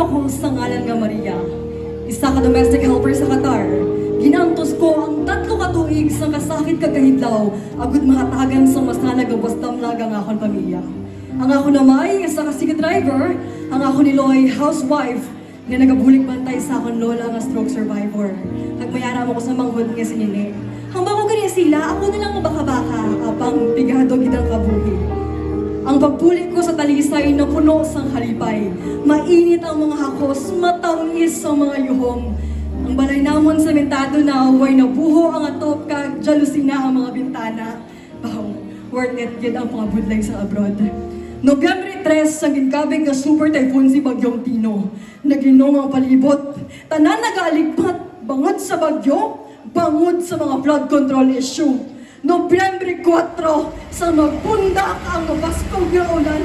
ako sa ngalan nga Maria. Isa ka domestic helper sa Qatar. Ginantos ko ang 3 ka tuig sa kasakit kagahidlaw agud mahatagan sa mas nalagabos damlaga nga akong pamilya. Ang ako namay, isa ka sige driver, ang ako ni Loy, housewife, nga nagabulik bantay sa akong lola nga stroke survivor. Nagmayara mo ko sa manghod nga sinini. Hambang ko kaniya sila, ako na lang mabaka-baka, apang pigado gidang kabuhi. Ang pagbulik ko sa talisay na puno sang halipay, mainit ang mga hakos, matangis ang mga yuhong. Ang balay namon sementado na way nabuho ang atop kag jalusina ang mga bintana. Wow, worth it yun ang pangabudlay sa abroad. Nobyembre 3, sa ginkabig nga super typhoon si Bagyong Tino. Naginong ang palibot, tanan nagaaligpat, bangod sa bagyo, bangod sa mga flood control issue. Nobyembre 4, sa magpundak ang mabaskog nga ulan,